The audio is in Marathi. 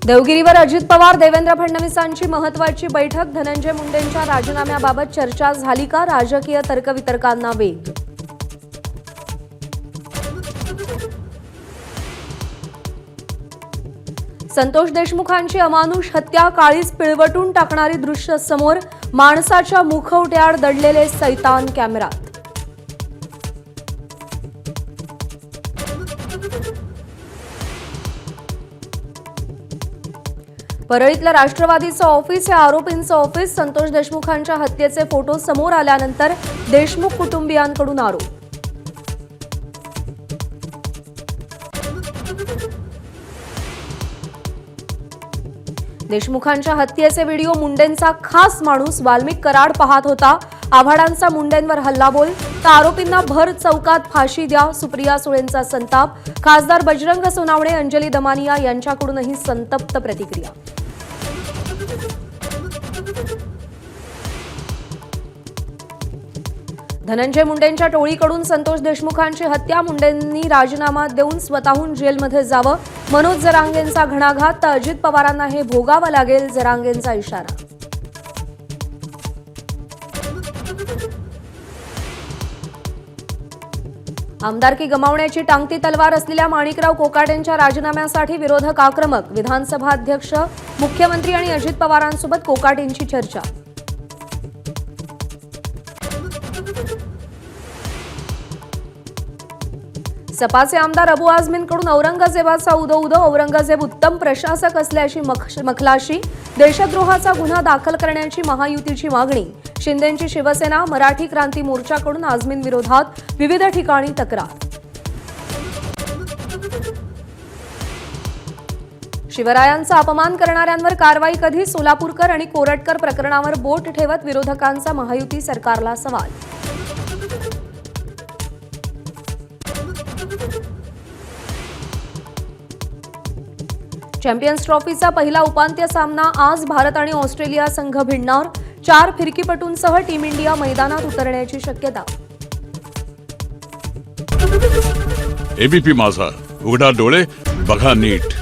देवगिरीवर अजित पवार देवेंद्र फडणवीसांची महत्त्वाची बैठक। धनंजय मुंडेंच्या राजीनाम्याबाबत चर्चा झाली का? राजकीय तर्कवितर्कांना वेग। संतोष देशमुखांची अमानुष हत्या काळीच पिळवटून टाकणारी दृश्य समोर। माणसाच्या मुखवट्याआड दडलेले सैतान कॅमेरात। परळीतलं राष्ट्रवादीचं ऑफिस हे आरोपींचं ऑफिस। संतोष देशमुखांच्या हत्येचे फोटो समोर आल्यानंतर देशमुख कुटुंबियांकडून आरोप। देशमुखांच्या हत्येचे व्हिडिओ मुंडेंचा खास माणूस वाल्मिक कराड पाहत होता। आव्हाडांचा मुंडेंवर हल्लाबोल, तर आरोपींना भर चौकात फाशी द्या। सुप्रिया सुळेंचा संताप। खासदार बजरंग सोनावणे, अंजली दमानिया यांच्याकडूनही संतप्त प्रतिक्रिया। धनंजय मुंडेंच्या टोळीकडून संतोष देशमुखांची हत्या। मुंडेंनी राजीनामा देऊन स्वतःहून जेलमध्ये जावं। मनोज जरांगेंचा घणाघात, तर अजित पवारांना हे भोगावं लागेल, जरांगेंचा इशारा। आमदारकी गमावण्याची टांगती तलवार असलेल्या माणिकराव कोकाटेंच्या राजीनाम्यासाठी विरोधक आक्रमक। विधानसभा अध्यक्ष, मुख्यमंत्री आणि अजित पवारांसोबत कोकाटेंची चर्चा। सपाचे आमदार अबू आझमींकडून औरंगजेबाचा उदो। औरंगजेब उत्तम प्रशासक असल्याची मखलाशी। देशद्रोहाचा गुन्हा दाखल करण्याची महायुतीची मागणी। शिंदेंची शिवसेना, मराठी क्रांती मोर्चाकडून आझमींविरोधात विविध ठिकाणी तक्रार। शिवरायांचा अपमान करणाऱ्यांवर कारवाई कधी? सोलापूरकर आणि कोरटकर प्रकरणावर बोट ठेवत विरोधकांचा महायुती सरकारला सवाल। चॅम्पियन्स ट्रॉफीचा पहिला उपांत्य सामना आज। भारत आणि ऑस्ट्रेलिया संघ भिडणार। 4 फिरकीपटूंसह टीम इंडिया मैदानात उतरण्याची शक्यता। एबीपी माझा, उघडा डोळे बघा नीट।